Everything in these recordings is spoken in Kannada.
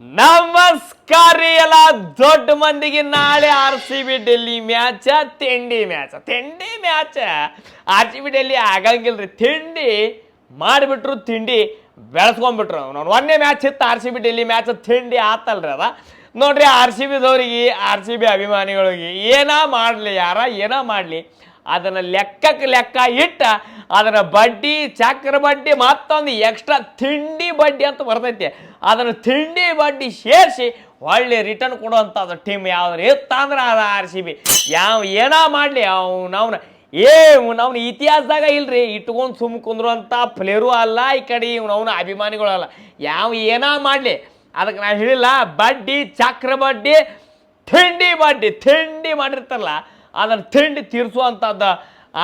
ನಮಸ್ಕಾರ ಎಲ್ಲ ದೊಡ್ಡ ಮಂದಿಗೆ ನಾಳೆ RCB ಡೆಲ್ಲಿ ಮ್ಯಾಚ್ ತಿಂಡಿ ಮ್ಯಾಚ್ RCB ಡೆಲ್ಲಿ ಆಗಂಗಿಲ್ರಿ ತಿಂಡಿ ಮಾಡಿಬಿಟ್ರು ತಿಂಡಿ ಬೆಳೆಸ್ಕೊಂಡ್ಬಿಟ್ರು ನಾನು ಒಂದೇ ಮ್ಯಾಚ್ ಇತ್ತು RCB ಡೆಲ್ಲಿ ಮ್ಯಾಚ್ ತಿಂಡಿ ಆತಲ್ರಿ ಅದ ನೋಡ್ರಿ RCB ದವರಿಗೆ RCB ಅಭಿಮಾನಿಗಳಿಗೆ ಏನ ಮಾಡಲಿ ಅದನ್ನ ಲೆಕ್ಕ ಇಟ್ಟ ಅದನ್ನ ಬಡ್ಡಿ ಚಕ್ರ ಬಡ್ಡಿ ಮತ್ತೊಂದು ಎಕ್ಸ್ಟ್ರಾ ತಿಂಡಿ ಬಡ್ಡಿ ಅಂತ ಬರ್ತೈತಿ ಅದನ್ನ ತಿಂಡಿ ಬಡ್ಡಿ ಸೇರಿಸಿ ಒಳ್ಳೆ ರಿಟರ್ನ್ ಕೊಡುವಂಥದ್ದು ಟೀಮ್ ಯಾವ್ದು ಇತ್ತಂದ್ರೆ ಅದು RCB ಏನ ಮಾಡಲಿ ಅವನ ಅವ್ನ ಇತಿಹಾಸದಾಗ ಇಲ್ರಿ ಇಟ್ಕೊಂಡು ಸುಮ್ ಕುಂದ್ರುವಂಥ ಪ್ಲೇಯರು ಅಲ್ಲ ಈ ಕಡೆ ಅವನ ಅಭಿಮಾನಿಗಳು ಅಲ್ಲ ಏನ ಮಾಡಲಿ ಅದಕ್ಕೆ ನಾ ಹೇಳಿಲ್ಲ ಬಡ್ಡಿ ಚಕ್ರ ಬಡ್ಡಿ ತಿಂಡಿ ಮಾಡಿರ್ತಾರಲ್ಲ ಅದನ್ನು ತಿಂಡಿ ತೀರಿಸುವಂಥದ್ದು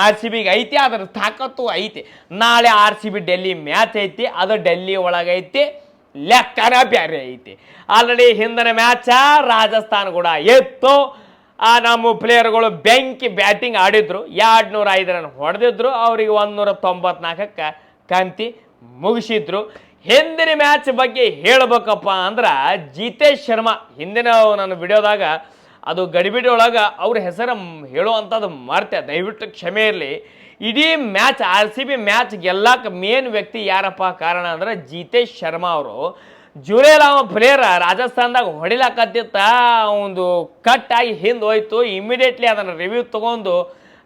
RCBಗೆ ಐತಿ ಅದರ ತಾಕತ್ತು ಐತಿ ನಾಳೆ RCB ಡೆಲ್ಲಿ ಮ್ಯಾಚ್ ಐತಿ ಅದು ಡೆಲ್ಲಿ ಒಳಗೈತಿ ಲೆಕ್ಕನ ಬ್ಯಾರೆ ಐತಿ ಆಲ್ರೆಡಿ ಹಿಂದಿನ ಮ್ಯಾಚ ರಾಜಸ್ಥಾನ ಕೂಡ ಇತ್ತು ನಮ್ಮ ಪ್ಲೇಯರ್ಗಳು ಬೆಂಕಿ ಬ್ಯಾಟಿಂಗ್ ಆಡಿದ್ರು 205 ರನ್ ಹೊಡೆದಿದ್ರು ಅವ್ರಿಗೆ 194ಕ್ಕೆ ಕಂತಿ ಮುಗಿಸಿದ್ರು ಹಿಂದಿನ ಮ್ಯಾಚ್ ಬಗ್ಗೆ ಹೇಳ್ಬೇಕಪ್ಪ ಅಂದ್ರೆ ಜಿತೇಶ್ ಶರ್ಮಾ ಹಿಂದಿನ ನನ್ನ ವಿಡಿಯೋದಾಗ ಅದು ಗಡಿಬಿಡಿ ಒಳಗೆ ಅವ್ರ ಹೆಸರು ಹೇಳುವಂಥದ್ದು ಮರ್ತೆ ದಯವಿಟ್ಟು ಕ್ಷಮೆ ಇರಲಿ ಇಡೀ ಮ್ಯಾಚ್ RCB ಮ್ಯಾಚ್ ಗೆಲ್ಲಕ್ಕೆ ಮೇನ್ ವ್ಯಕ್ತಿ ಯಾರಪ್ಪ ಕಾರಣ ಅಂದ್ರೆ ಜಿತೇಶ್ ಶರ್ಮಾ ಅವರು ಜುರೇಲ್ ಪ್ಲೇಯರ್ ರಾಜಸ್ಥಾನದಾಗ ಹೊಡಿಲಾಕತ್ತಿತ್ತ ಒಂದು ಕಟ್ ಆಗಿ ಹಿಂದೆ ಹೋಯ್ತು ಇಮಿಡಿಯೇಟ್ಲಿ ಅದನ್ನು ರಿವ್ಯೂ ತೊಗೊಂಡು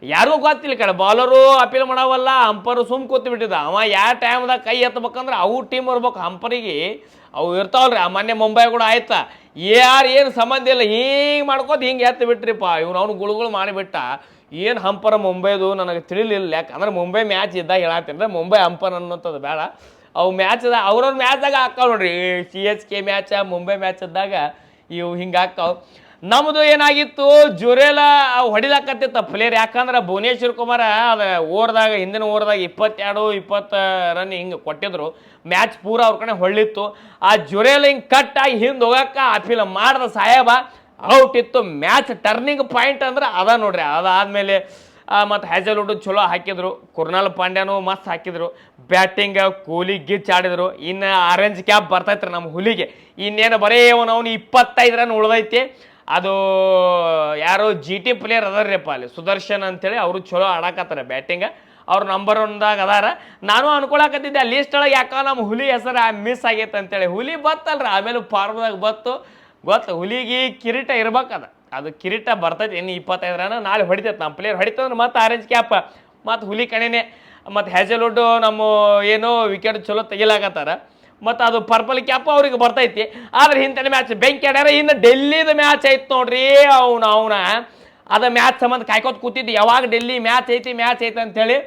ಯಾರಿಗೂ ಗೊತ್ತಿಲ್ಲ ಕಡೆ ಬಾಲರು ಅಪೀಲ್ ಮಾಡವಲ್ಲ ಅಂಪರು ಸುಮ್ ಕೂತು ಬಿಟ್ಟಿದ್ದ ಅವ ಯಾವ ಟೈಮ್ದಾಗ ಕೈ ಎತ್ತಬೇಕಂದ್ರೆ ಅವು ಟೀಮ್ ಇರ್ಬೇಕು ಅಂಪರಿಗೆ ಅವು ಇರ್ತಾವಲ್ರಿ ಆ ಮೊನ್ನೆ ಮುಂಬೈ ಕೂಡ ಆಯ್ತಾ ಏನು ಸಂಬಂಧ ಇಲ್ಲ ಹಿಂಗೆ ಮಾಡ್ಕೋತ ಹಿಂಗೆ ಎತ್ತು ಬಿಟ್ರಿಪ್ಪ ಅವ್ನು ಗುಳುಗಳು ಮಾಡಿಬಿಟ್ಟ ಏನು ಹಂಪರ ಮುಂಬೈದು ನನಗೆ ತಿಳಿಲಿಲ್ಲ ಯಾಕಂದ್ರೆ ಮುಂಬೈ ಮ್ಯಾಚ್ ಇದ್ದಾಗ ಹೇಳತ್ತೀನಿ ಮುಂಬೈ ಹಂಪರ್ ಅನ್ನೋಂಥದ್ದು ಬೇಡ ಅವು ಮ್ಯಾಚ್ ಅವ್ರವ್ರ ಮ್ಯಾಚ್ದಾಗ ಹಾಕಾವ್ ನೋಡ್ರಿ CSK ಮ್ಯಾಚ್ ಮುಂಬೈ ಮ್ಯಾಚ್ ಇದ್ದಾಗ ಇವು ಹಿಂಗೆ ಹಾಕಾವ್ ನಮ್ಮದು ಏನಾಗಿತ್ತು ಜುರೇಲ ಹೊಡಿಲಾಕತ್ತಿತ್ತ ಪ್ಲೇಯರ್ ಯಾಕಂದ್ರೆ ಭುವನೇಶ್ವರ್ ಕುಮಾರ ಅದು ಹಿಂದಿನ ಓವರ್ದಾಗ 20 ರನ್ ಹಿಂಗೆ ಕೊಟ್ಟಿದ್ರು ಮ್ಯಾಚ್ ಪೂರ ಅವ್ರ ಕಡೆ ಹೊಳ್ಳಿತ್ತು ಆ ಜುರೇಲ್ ಹಿಂಗೆ ಕಟ್ ಆಗಿ ಹಿಂದೆ ಹೋಗಕ್ಕ ಅಪೀಲ್ ಮಾಡ್ದ ಸಾಹೇಬ ಔಟ್ ಇತ್ತು ಮ್ಯಾಚ್ ಟರ್ನಿಂಗ್ ಪಾಯಿಂಟ್ ಅಂದ್ರೆ ಅದ ನೋಡ್ರಿ ಅದಾದ್ಮೇಲೆ ಮತ್ತು ಹ್ಯಾಜಲ್ವುಡ್ ಚಲೋ ಹಾಕಿದ್ರು ಕುರ್ನಾಲ್ ಪಾಂಡ್ಯನು ಮಸ್ತ್ ಹಾಕಿದ್ರು ಬ್ಯಾಟಿಂಗ್ ಕೊಹ್ಲಿ ಗಿಚ್ ಆಡಿದ್ರು ಇನ್ನು ಆರೆಂಜ್ ಕ್ಯಾಪ್ ಬರ್ತೈತ್ರಿ ನಮ್ಮ ಹುಲಿಗೆ ಇನ್ನೇನು ಬರೀ ಅವನು 25 ರನ್ ಉಳ್ದೈತಿ ಅದು ಯಾರೋ GT ಪ್ಲೇಯರ್ ಅದಾರ್ರಿಪ್ಪ ಅಲ್ಲಿ ಸುದರ್ಶನ್ ಅಂತೇಳಿ ಅವರು ಚಲೋ ಆಡಾಕತ್ತಾರೆ ಬ್ಯಾಟಿಂಗ್ ಅವ್ರು ನಂಬರ್ 1ದಾಗ ಅದಾರ ನಾನು ಅನ್ಕೊಳಕತ್ತಿದ್ದೆ ಆ ಲಿಸ್ಟ್ ಒಳಗೆ ಯಾಕ ನಮ್ಮ ಹುಲಿ ಹೆಸರು ಮಿಸ್ ಆಗೈತೆ ಅಂತೇಳಿ ಹುಲಿ ಬತ್ತಲ್ರಿ ಆಮೇಲೆ ಫಾರ್ಮ್ದಾಗ ಗೊತ್ತು ಹುಲಿಗೆ ಕಿರೀಟ ಇರ್ಬೇಕದ ಅದು ಕಿರೀಟ ಬರ್ತೈತಿ ಇನ್ನು 25 ರನ್ ನಾಳೆ ಹೊಡಿತೈತೆ ನಮ್ಮ ಪ್ಲೇಯರ್ ಹೊಡಿತಂದ್ರೆ ಮತ್ತೆ ಆರೆಂಜ್ ಕ್ಯಾಪ್ ಮತ್ತು ಹುಲಿ ಕಣೆನೆ ಮತ್ತು ಹ್ಯಾಜಲ್ವುಡ್ ನಮ್ಮ ಏನೋ ವಿಕೆಟ್ ಚಲೋ ತೆಗಿಲಾಕತ್ತಾರ ಮತ್ತು ಅದು ಪರ್ಪಲ್ ಕ್ಯಾಪ್ ಅವ್ರಿಗೆ ಬರ್ತೈತಿ ಆದ್ರೆ ಹಿಂದಿನ ಮ್ಯಾಚ್ ಬೆಂಕಿ ಆಡ್ಯಾರ ಇನ್ನು ಡೆಲ್ಲಿದ ಮ್ಯಾಚ್ ಐತಿ ನೋಡ್ರಿ ಅವನ ಅದ ಮ್ಯಾಚ್ ಸಂಬಂಧ ಕಾಯ್ಕೋತ ಕೂತಿದ್ದು ಯಾವಾಗ ಡೆಲ್ಲಿ ಮ್ಯಾಚ್ ಐತಿ ಅಂತೇಳಿ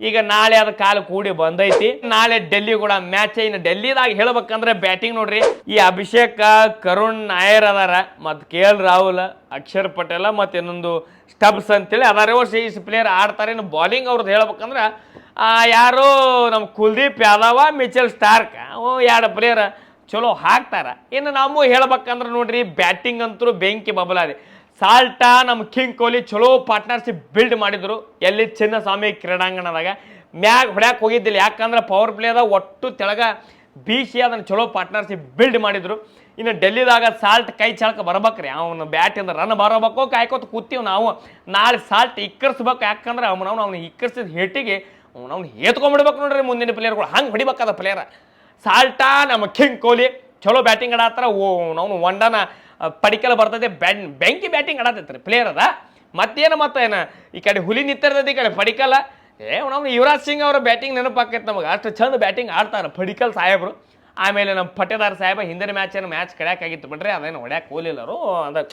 ಈಗ ನಾಳೆ ಅದು ಕಾಲು ಕೂಡಿ ಬಂದೈತಿ ನಾಳೆ ಡೆಲ್ಲಿ ಕೂಡ ಮ್ಯಾಚ್ ಇನ್ನು ಡೆಲ್ಲಿದಾಗ ಹೇಳ್ಬೇಕಂದ್ರೆ ಬ್ಯಾಟಿಂಗ್ ನೋಡ್ರಿ ಈ ಅಭಿಷೇಕ್ ಕರುಣ್ ನಾಯರ್ ಅದಾರ ಮತ್ತು KL ರಾಹುಲ್ ಅಕ್ಷರ್ ಪಟೇಲ ಮತ್ತು ಇನ್ನೊಂದು ಸ್ಟಬ್ಸ್ ಅಂತೇಳಿ ಅದಾರ ಇಷ್ಟು ಪ್ಲೇಯರ್ ಆಡ್ತಾರೆ ಇನ್ನು ಬಾಲಿಂಗ್ ಅವ್ರದ್ದು ಹೇಳ್ಬೇಕಂದ್ರೆ ಯಾರು ನಮ್ಮ Kuldeep Yadav Mitchell Starc 2 player ಚಲೋ ಹಾಕ್ತಾರ ಇನ್ನು ನಾವು ಹೇಳ್ಬೇಕಂದ್ರೆ ನೋಡ್ರಿ ಬ್ಯಾಟಿಂಗ್ ಅಂತೂ ಬೆಂಕಿ ಬಬಲಾದೆ ಸಾಲ್ಟ ನಮ್ಮ ಕಿಂಗ್ ಕೊಹ್ಲಿ ಚಲೋ ಪಾರ್ಟ್ನರ್ಶಿಪ್ ಬಿಲ್ಡ್ ಮಾಡಿದ್ರು ಎಲ್ಲಿ ಚಿನ್ನಸ್ವಾಮಿ ಕ್ರೀಡಾಂಗಣದಾಗ ಮ್ಯಾಗ್ ಹೊಡ್ಯಾಕೆ ಹೋಗಿದ್ದಿಲ್ಲ ಯಾಕಂದ್ರೆ ಪವರ್ ಪ್ಲೇದಾಗ ಒಟ್ಟು ತೆಳಗ ಬೀಸಿ ಅದನ್ನು ಚಲೋ ಪಾರ್ಟ್ನರ್ಶಿಪ್ ಬಿಲ್ಡ್ ಮಾಡಿದ್ರು ಇನ್ನು ಡೆಲ್ಲಿದಾಗ ಸಾಲ್ಟ್ ಕೈ ಚಾಳಕ ಬರ್ಬೇಕ್ರಿ ಅವನು ಬ್ಯಾಟಿಂದ ರನ್ ಬರಬೇಕು ಕಾಯ್ಕೋತ ಕೂತೀವಿ ನಾವು ನಾಳೆ ಸಾಲ್ಟ್ ಇಕ್ಕರ್ಸ್ಬೇಕು ಯಾಕಂದ್ರೆ ಅವ್ನು ಇಕ್ಕರ್ಸಿದ ಹೇಟಿಗೆ ಅವ್ನು ಏತ್ಕೊಂಡ್ಬಿಡ್ಬೇಕು ನೋಡ್ರಿ ಮುಂದಿನ ಪ್ಲೇಯರ್ಗಳು ಹಂಗೆ ಹೊಡಿಬೇಕಾದ ಪ್ಲೇಯರ್ ಸಾಲ್ಟ ನಮ್ಮ ಕಿಂಗ್ ಕೊಹ್ಲಿ ಚಲೋ ಬ್ಯಾಟಿಂಗ್ ಆಡತ್ತಾರ ಅವನು ಒಂಡನ ಪಡಿಕಲ್ ಬರ್ತದೆ ಬೆಂಕಿ ಬ್ಯಾಟಿಂಗ್ ಆಡತೈತ್ರಿ ಪ್ಲೇಯರ್ ಅದ ಮತ್ತೇನು ಈ ಕಡೆ ಹುಲಿ ನಿಂತಿರ್ತೈತಿ ಈ ಕಡೆ ಪಡಿಕಲ್ ನಾವು ಯುವರಾಜ್ ಸಿಂಗ್ ಅವರ ಬ್ಯಾಟಿಂಗ್ ನೆನಪಾಕೈತೆ ನಮಗೆ ಅಷ್ಟು ಚಂದ ಬ್ಯಾಟಿಂಗ್ ಆಡ್ತಾರೆ ಪಡಿಕಲ್ ಸಾಹೇಬರು ಆಮೇಲೆ ನಮ್ಮ ಪಟ್ಟೇದಾರ್ ಸಾಹೇಬ ಹಿಂದಿನ ಮ್ಯಾಚ್ ಕಡ್ಯಾಕಾಗಿತ್ತು ಬಿಡ್ರಿ ಅದೇನು ಹೊಡ್ಯಾಕೆ ಹೋಲಿಲ್ಲರು ಅಂದ್ರೆ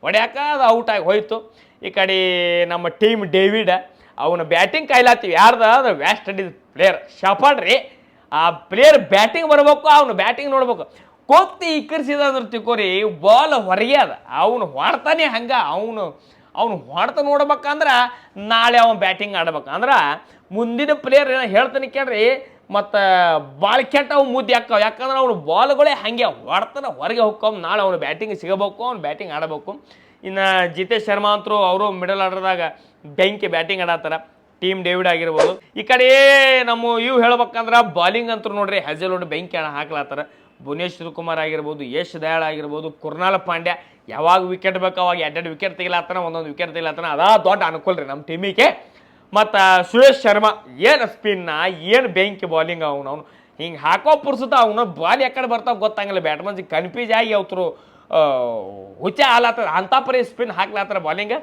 ಹೊಡ್ಯಾಕ ಅದು ಔಟ್ ಆಗಿ ಹೋಯ್ತು ಈ ಕಡೆ ನಮ್ಮ ಟೀಮ್ ಡೇವಿಡ್ ಅವನ ಬ್ಯಾಟಿಂಗ್ ಕಾಯ್ಲಾತೀವಿ ಯಾರ್ದ ಅದು ವೆಸ್ಟ್ ಇಂಡೀಸ್ ಪ್ಲೇಯರ್ ಶಪಾಡ್ರಿ ಆ ಪ್ಲೇಯರ್ ಬ್ಯಾಟಿಂಗ್ ಬರ್ಬೇಕು ಅವ್ನು ಬ್ಯಾಟಿಂಗ್ ನೋಡ್ಬೇಕು ಕೊತ್ತಿ ಇಕ್ಕರಿಸಿದಂದ್ರೆ ತಿಕ್ಕೋರಿ ಬಾಲ್ ಹೊರಗೆ ಅದ ಅವನು ಹೊಡ್ತಾನೆ ಹಂಗೆ ಅವನು ಹೊಡ್ತಾ ನೋಡ್ಬೇಕಂದ್ರೆ ನಾಳೆ ಅವನು ಬ್ಯಾಟಿಂಗ್ ಆಡ್ಬೇಕಂದ್ರೆ ಮುಂದಿನ ಪ್ಲೇಯರ್ ಏನೋ ಹೇಳ್ತಾನೆ ಕೇಳ್ರಿ ಮತ್ತು ಭಾಳ ಕೆಟ್ಟ ಅವು ಮುದ್ದೆ ಹಾಕವು ಯಾಕಂದ್ರೆ ಅವ್ನು ಬಾಲ್ಗಳೇ ಹಾಗೆ ಹೊಡ್ತಾನೆ ಹೊರಗೆ ಹೋಗ್ಕೊ ನಾಳೆ ಅವನು ಬ್ಯಾಟಿಂಗ್ ಸಿಗಬೇಕು ಅವ್ನು ಬ್ಯಾಟಿಂಗ್ ಆಡಬೇಕು ಇನ್ನು ಜಿತೇಶ್ ಶರ್ಮಾ ಅಂತರೂ ಅವರು ಮಿಡಲ್ ಆರ್ಡರ್ದಾಗ ಬೆಂಕಿ ಬ್ಯಾಟಿಂಗ್ ಆಡತ್ತಾರ ಟೀಮ್ ಡೇವಿಡ್ ಆಗಿರ್ಬೋದು. ಈ ಕಡೆ ನಮ್ಮ ಇವು ಹೇಳ್ಬೇಕಂದ್ರೆ ಬಾಲಿಂಗ್ ಅಂತೂ ನೋಡ್ರಿ ಹ್ಯಾಜಲ್ವುಡ್ ಬೆಂಕಿ ಹಾಕ್ಲಾತ್ತಾರ. ಭುವನೇಶ್ವರ್ ಕುಮಾರ್ ಆಗಿರ್ಬೋದು, ಯಶ್ ದಯಾಳ್ ಆಗಿರ್ಬೋದು, ಕುರ್ನಾಲ್ ಪಾಂಡ್ಯ ಯಾವಾಗ ವಿಕೆಟ್ ಬೇಕು ಅವಾಗ ಎರಡು ವಿಕೆಟ್ ತೆಗಿಲಾತನ, ಒಂದೊಂದು ವಿಕೆಟ್ ತೆಗಿಲಾತನ. ಅದಾ ದೊಡ್ಡ ಅನುಕೂಲ ರೀ ನಮ್ಮ ಟೀಮಿಗೆ. ಮತ್ತು ಸುರೇಶ್ ಶರ್ಮಾ ಏನು ಸ್ಪಿನ್ನ, ಏನು ಬೆಂಕಿ ಬಾಲಿಂಗ್ ಅವನು ಹಿಂಗೆ ಹಾಕೋ ಪುರ್ಸುತ್ತ ಅವನು ಬಾಲ್ ಯಾಕಡೆ ಬರ್ತಾವ ಗೊತ್ತಾಗಲ್ಲ. ಬ್ಯಾಟ್ಮನ್ಸಿಗೆ ಕನ್ಫ್ಯೂಸ್ ಆಗಿ ಅವತರು ಹುಚ್ಚ ಹಾಲಾತದ ಅಂಥ ಪರಿ ಸ್ಪಿನ್ ಹಾಕ್ಲಾತ್ತಾರ ಬಾಲಿಂಗ್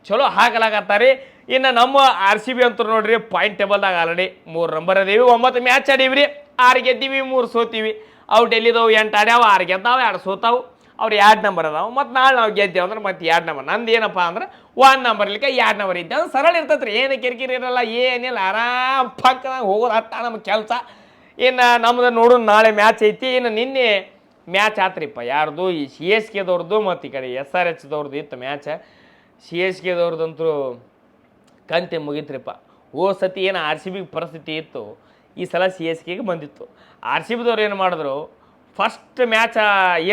ಚಲೋ ಹಾಕಲಾಗತ್ತಾರೆ. ಇನ್ನು ನಮ್ಮ RCB ಅಂತ ನೋಡ್ರಿ ಪಾಯಿಂಟ್ ಟೇಬಲ್ದಾಗ ಆಲ್ರೆಡಿ 3 ನಂಬರ್ ಅದೀವಿ. 9 ಮ್ಯಾಚ್ ಆಡೀವಿ ರೀ, 6 ಗೆದ್ದೀವಿ, 3 ಸೋತೀವಿ. ಅವು ಡೆಲ್ಲಿದವು 8 ಆಡ್ಯಾವ, 6 ಗೆದ್ದಾವ, 2 ಸೋತಾವು. ಅವ್ರು 2 ನಂಬರ್ ಅದಾವೆ. ಮತ್ತು ನಾಳೆ ನಾವು ಗೆದ್ದೇವೆ ಅಂದ್ರೆ ಮತ್ತೆ 2 ನಂಬರ್. ನಂದು ಏನಪ್ಪ ಅಂದ್ರೆ 1 ನಂಬರ್ ಇಲ್ಲಿಕ್ಕೆ 2 ನಂಬರ್ ಇದ್ದೆ ಅದು ಸರಳ ಇರ್ತೈತೆ ರೀ. ಏನು ಕಿರಿಕಿರಿ ಇರಲ್ಲ, ಏನಿಲ್ಲ, ಆರಾಮ್ ಪಕ್ಕದಾಗ ಹೋಗೋದು ಹತ್ತ ನಮ್ಮ ಕೆಲಸ. ಇನ್ನು ನಮ್ದು ನೋಡು ನಾಳೆ ಮ್ಯಾಚ್ ಐತಿ. ಇನ್ನು ನಿನ್ನೆ ಮ್ಯಾಚ್ ಆತ್ರಿಪ್ಪ ಯಾರ್ದು, ಈ CSKದವ್ರದ್ದು ಮತ್ತು ಈ ಕಡೆ SRHದವ್ರದ್ದು ಇತ್ತು ಮ್ಯಾಚ್. CSKದವ್ರದ್ದಂತೂ ಕಂತೆ ಮುಗಿತ್ರಿಪ್ಪ. ಸತಿ ಏನು RCB ಪರಿಸ್ಥಿತಿ ಇತ್ತು, ಈ ಸಲ CSKಗೆ ಬಂದಿತ್ತು. RCBದವ್ರು ಏನು ಮಾಡಿದ್ರು, ಫಸ್ಟ್ ಮ್ಯಾಚ್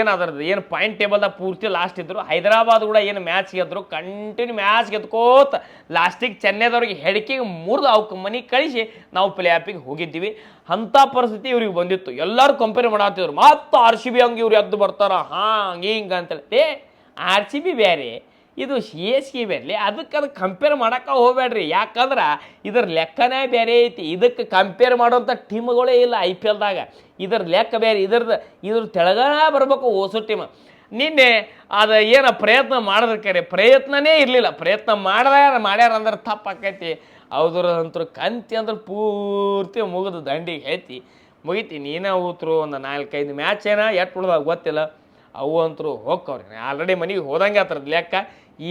ಏನಾದ್ರದ್ದು ಏನು ಪಾಯಿಂಟ್ ಟೇಬಲ್ದಾಗ ಪೂರ್ತಿ ಲಾಸ್ಟ್ ಇದ್ದರು. ಹೈದರಾಬಾದ್ ಕೂಡ ಏನು ಮ್ಯಾಚ್ ಗೆದ್ರು, ಕಂಟಿನ್ಯೂ ಮ್ಯಾಚ್ ಗೆದ್ಕೋತ ಲಾಸ್ಟಿಗೆ ಚೆನ್ನೈದವ್ರಿಗೆ ಹೆಡ್ಕಿಗೆ ಮುರಿದು ಅವಕ್ಕೆ ಮನೆ ಕಳಿಸಿ ನಾವು ಪ್ಲೇ ಆಫಿಗೆ ಹೋಗಿದ್ದೀವಿ. ಅಂಥ ಪರಿಸ್ಥಿತಿ ಇವ್ರಿಗೆ ಬಂದಿತ್ತು. ಎಲ್ಲರೂ ಕಂಪೇರ್ ಮಾಡತ್ತಿದ್ರು, ಮತ್ತು RCB ಹಂಗೆ ಇವ್ರು ಎದ್ದು ಬರ್ತಾರ ಹಾಂಗೆ ಹಿಂಗೆ ಅಂತೇಳಿ. RCB ಬೇರೆ, ಇದು CSK ಬೇರೆ. ಅದಕ್ಕೆ ಕಂಪೇರ್ ಮಾಡೋಕೆ ಹೋಗ್ಬೇಡ್ರಿ. ಯಾಕಂದ್ರೆ ಇದ್ರ ಲೆಕ್ಕನೇ ಬೇರೆ ಐತಿ. ಇದಕ್ಕೆ ಕಂಪೇರ್ ಮಾಡೋಂಥ ಟೀಮ್ಗಳೇ ಇಲ್ಲ IPLದಾಗ. ಇದ್ರ ಲೆಕ್ಕ ಬೇರೆ, ಇದ್ರ ತೆಳಗನ ಬರ್ಬೇಕು ಹೊಸ ಟೀಮ್. ನಿನ್ನೆ ಅದು ಏನು ಪ್ರಯತ್ನ ಮಾಡೋದಕ್ಕೆ ಪ್ರಯತ್ನನೇ ಇರಲಿಲ್ಲ. ಪ್ರಯತ್ನ ಮಾಡ್ಯಾರ ಅಂದ್ರೆ ತಪ್ಪಾಕೈತಿ. ಅವ್ರದಂತೂ ಕಂತಿ ಅಂದ್ರೆ ಪೂರ್ತಿ ಮುಗಿದು ದಂಡಿಗೆ ಐತಿ ಮುಗಿತಿ. ನೀನೇ ಊತ್ರು ಒಂದು 4-5 ಮ್ಯಾಚ್ ಎಟ್ಟು ಉಳ್ದಾಗ ಗೊತ್ತಿಲ್ಲ. ಅವು ಅಂತರೂ ಹೋಗ್ಕವ್ರಿ ಆಲ್ರೆಡಿ ಮನೆಗೆ ಹೋದಂಗೆ ಆತರದ ಲೆಕ್ಕ.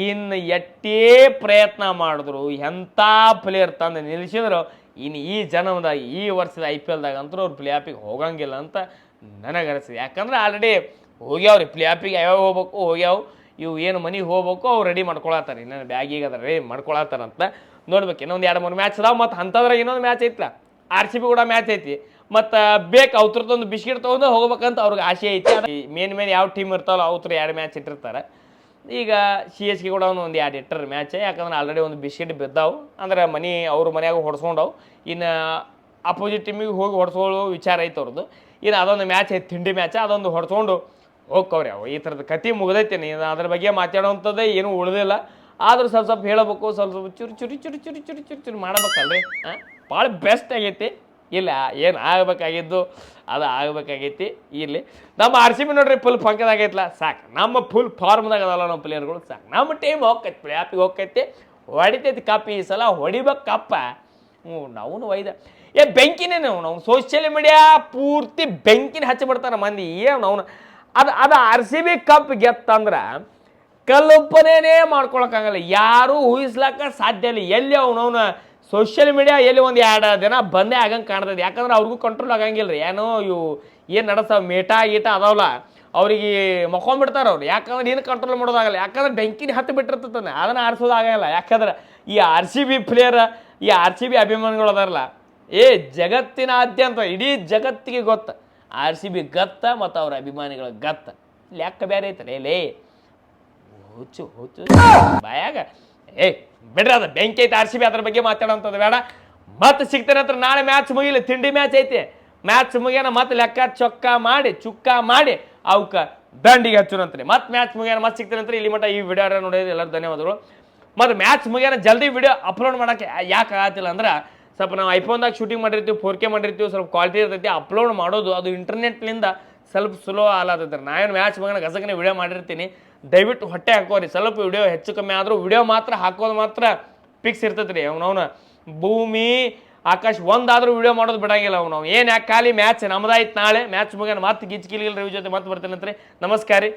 ಇನ್ನು ಎಷ್ಟೇ ಪ್ರಯತ್ನ ಮಾಡಿದ್ರು, ಎಂಥ ಪ್ಲೇಯರ್ ತಂದು ನಿಲ್ಲಿಸಿದ್ರು, ಇನ್ನು ಈ ಜನ್ಮದಾಗ ಈ ವರ್ಷದ IPLದಾಗ ಅಂತೂ ಅವ್ರು ಪ್ಲೇ ಆಫಿಗೆ ಹೋಗಂಗಿಲ್ಲ ಅಂತ ನನಗನಿಸಿದೆ. ಯಾಕಂದ್ರೆ ಆಲ್ರೆಡಿ ಹೋಗ್ಯಾವ್ರಿ ಪ್ಲೇ ಆಫಿಗೆ. ಯಾವ್ಯಾವ ಹೋಗ್ಬೇಕು ಹೋಗ್ಯಾವ. ಇವು ಏನು ಮನೆಗೆ ಹೋಗ್ಬೇಕು ಅವ್ರು ರೆಡಿ ಮಾಡ್ಕೊಳತ್ತಾರೆ. ಇನ್ನೇನು ಬ್ಯಾಗಿಗೆ ಅದ ರೆಡಿ ಮಾಡ್ಕೊಳತ್ತಾರಂತ ನೋಡ್ಬೇಕು. ಇನ್ನೊಂದು 2-3 ಮ್ಯಾಚ್ ಅದಾವ. ಮತ್ತು ಅಂಥದ್ರಾಗ ಇನ್ನೊಂದು ಮ್ಯಾಚ್ ಐತಲ್ಲ, RCB ಕೂಡ ಮ್ಯಾಚ್ ಐತಿ. ಮತ್ತು ಬೇಕು ಅವ್ರದ್ದೊಂದು ಬಿಸ್ಕಿಟ್ ತೊಗೊಂಡು ಹೋಗ್ಬೇಕಂತ ಅವ್ರಿಗೆ ಆಸೆ ಐತಿ. ಮೇನ್ ಯಾವ ಟೀಮ್ ಇರ್ತಾವಲ್ಲ ಅವ್ರು 2 ಮ್ಯಾಚ್ ಇಟ್ಟಿರ್ತಾರೆ. ಈಗ CSK ಕೂಡ ಒಂದು 2 ಇಟ್ಟರೆ ಮ್ಯಾಚ್. ಯಾಕಂದ್ರೆ ಆಲ್ರೆಡಿ ಒಂದು ಬಿಸ್ಕಿಟ್ ಬಿದ್ದಾವು ಅಂದ್ರೆ ಅವ್ರ ಮನ್ಯಾಗ ಹೊಡ್ಸ್ಕೊಂಡವು. ಇನ್ನು ಅಪೋಸಿಟ್ ಟೀಮಿಗೆ ಹೋಗಿ ಹೊಡ್ಸ್ಕೊಳ್ಳೋ ವಿಚಾರ ಐತೆ ಅವ್ರದ್ದು. ಇನ್ನು ಅದೊಂದು ಮ್ಯಾಚ್ ಐತಿ, ತಿಂಡಿ ಮ್ಯಾಚ್, ಅದೊಂದು ಹೊಡ್ಸ್ಕೊಂಡು ಹೋಗ್ಕವ್ರಿ ಅವು. ಈ ಥರದ ಕತೆ ಮುಗ್ದೈತೆ. ನೀನು ಅದ್ರ ಬಗ್ಗೆ ಮಾತಾಡೋವಂಥದ್ದೇ ಏನೂ ಉಳಿದಿಲ್ಲ. ಆದರೂ ಸ್ವಲ್ಪ ಹೇಳಬೇಕು, ಸ್ವಲ್ಪ ಚುರಿ ಮಾಡಬೇಕಲ್ರಿ. ಭಾಳ ಬೆಸ್ಟ್ ಆಗೈತಿ. ಇಲ್ಲ ಏನು ಆಗಬೇಕಾಗಿದ್ದು ಅದು ಆಗಬೇಕಾಗೈತಿ. ಇಲ್ಲಿ ನಮ್ಮ RCB ನೋಡ್ರಿ ಫುಲ್ ಪಂಕದಾಗೈತಲ್ಲ, ಸಾಕು. ನಮ್ಮ ಫುಲ್ ಫಾರ್ಮ್ದಾಗ ಅದಲ್ಲ ನಮ್ಮ ಪ್ಲೇಯರ್ಗಳು, ಸಾಕು. ನಮ್ಮ ಟೀಮ್ ಹೋಗ್ತೈತಿ, ಪ್ಲೇ ಆಫಿಗೆ ಹೋಗ್ತೈತಿ, ಹೊಡಿತೈತಿ ಕಪ್. ಈ ಸಲ ಹೊಡಿಬೇಕು ಕಪ್ಪ. ನಾವು ಬೆಂಕಿನೇ ನಾವು ಸೋಷಿಯಲ್ ಮೀಡಿಯಾ ಪೂರ್ತಿ ಬೆಂಕಿನ ಹಚ್ಚಿಬಿಡ್ತಾನೆ ಮಂದಿ. ಅವನು ಅದು RCB ಕಪ್ ಗೆತ್ತಂದ್ರೆ ಕಲ್ಪನೆನೇ ಮಾಡ್ಕೊಳಕ್ಕಾಗಲ್ಲ, ಯಾರೂ ಊಹಿಸ್ಲಾಕ ಸಾಧ್ಯ ಇಲ್ಲ. ಎಲ್ಲಿ ಅವನವನ ಸೋಷಿಯಲ್ ಮೀಡಿಯಾ ಎಲ್ಲಿ ಒಂದು 2 ದಿನ ಬಂದೇ ಆಗಂಗೆ ಕಾಣ್ತದೆ. ಯಾಕಂದ್ರೆ ಅವ್ರಿಗೂ ಕಂಟ್ರೋಲ್ ಆಗಂಗಿಲ್ಲ ರೀ. ಏನೋ ಇವು ಏನು ನಡೆಸ್ತಾವೆ ಮೇಟಾ ಗೀಟ ಅದಾವಲ್ಲ, ಅವ್ರಿಗೆ ಮಕ್ಕೊಂಡ್ಬಿಡ್ತಾರೆ ಅವ್ರು. ಯಾಕಂದ್ರೆ ನೀನು ಕಂಟ್ರೋಲ್ ಮಾಡೋದಾಗಲ್ಲ. ಯಾಕಂದ್ರೆ ಬೆಂಕಿನ ಹತ್ತು ಬಿಟ್ಟಿರ್ತದೆ, ಅದನ್ನು ಆರಿಸೋದಾಗಲ್ಲ. ಯಾಕಂದ್ರೆ ಈ RCB ಪ್ಲೇಯರ್, ಈ RCB ಅಭಿಮಾನಿಗಳು ಅದಾರಲ್ಲ, ಜಗತ್ತಿನಾದ್ಯಂತ ಇಡೀ ಜಗತ್ತಿಗೆ ಗೊತ್ತ RCB ಗತ್ತ ಮತ್ತು ಅವ್ರ ಅಭಿಮಾನಿಗಳ ಗತ್ತ. ಲೆಕ್ಕ ಬೇರೆ ಐತಲ್ಲ ಲೇ ಹುಚ್ಚು ಬಾಯಾಗ. ಬಿಡ್ರಿ, ಅದು ಬೆಂಕಿ ಐತೆ RCB. ಅದ್ರ ಬಗ್ಗೆ ಮಾತಾಡೋಂಥದ್ದು ಬೇಡ. ಮತ್ತೆ ಸಿಗ್ತಾನೆ ಹತ್ರ ನಾಳೆ ಮ್ಯಾಚ್ ಮುಗಿಲಿ, ತಿಂಡಿ ಮ್ಯಾಚ್ ಐತಿ. ಮ್ಯಾಚ್ ಮುಗಿಯೋಣ ಮತ್ತೆ ಲೆಕ್ಕ ಚುಕ್ಕ ಮಾಡಿ ಅವಕ್ಕೆ ದಂಡಿಗೆ ಹಚ್ಚೋಣಂತ್ರಿ. ಮತ್ತೆ ಮ್ಯಾಚ್ ಮುಗಿಯೋಣ ಮತ್ತೆ ಸಿಗ್ತಾನೆ ಅಂತ. ಇಲ್ಲಿ ಮಟ್ಟ ಈ ವಿಡಿಯೋ ನೋಡಿದ್ರೆ ಎಲ್ಲರೂ ಧನ್ಯವಾದಗಳು. ಮತ್ತು ಮ್ಯಾಚ್ ಮುಗಿಯೋಣ ಜಲ್ದಿ ವಿಡಿಯೋ ಅಪ್ಲೋಡ್ ಮಾಡೋಕ್ಕೆ ಯಾಕೆ ಆಗತ್ತಿಲ್ಲ ಅಂದ್ರೆ, ಸ್ವಲ್ಪ ನಾವು ಐಫೋನ್ದಾಗ ಶೂಟಿಂಗ್ ಮಾಡಿರ್ತೀವಿ, 4K ಮಾಡಿರ್ತೀವಿ, ಸ್ವಲ್ಪ ಕ್ವಾಲಿಟಿ ಇರ್ತೈತಿ. ಅಪ್ಲೋಡ್ ಮಾಡೋದು ಅದು ಇಂಟರ್ನೆಟ್ಲಿಂದ ಸ್ವಲ್ಪ ಸ್ಲೋ ಆಲಾತೈತೆ. ನಾವೇನು ಮ್ಯಾಚ್ ಮುಗಿಯೋಣ ಗಸಗನೆ ವಿಡಿಯೋ ಮಾಡಿರ್ತೀನಿ. ದಯವಿಟ್ಟು ಹೊಟ್ಟೆ ಹಾಕೋರಿ. ಸ್ವಲ್ಪ ವಿಡಿಯೋ ಹೆಚ್ಚು ಕಮ್ಮಿ ಆದರೂ ವಿಡಿಯೋ ಮಾತ್ರ ಹಾಕೋದು ಮಾತ್ರ ಫಿಕ್ಸ್ ಇರ್ತೈತೆ ರೀ. ಅವನವನು ಭೂಮಿ ಆಕಾಶ ಒಂದಾದರೂ ವಿಡಿಯೋ ಮಾಡೋದು ಬಿಡಂಗಿಲ್ಲ. ನಾವು ಏನು ಯಾಕೆ ಖಾಲಿ ಮ್ಯಾಚ್ ನಮ್ದಾಯ್ತು. ನಾಳೆ ಮ್ಯಾಚ್ ಮುಗಿಯೋಣ ಮತ್ತೆ ಗಿಚ್ಕಿಲ್ಗಿಲ್ ರವಿ ಜೊತೆ ಮತ್ತೆ ಬರ್ತೇನೆ ಅಂತ್ರಿ. ನಮಸ್ಕಾರ ರೀ.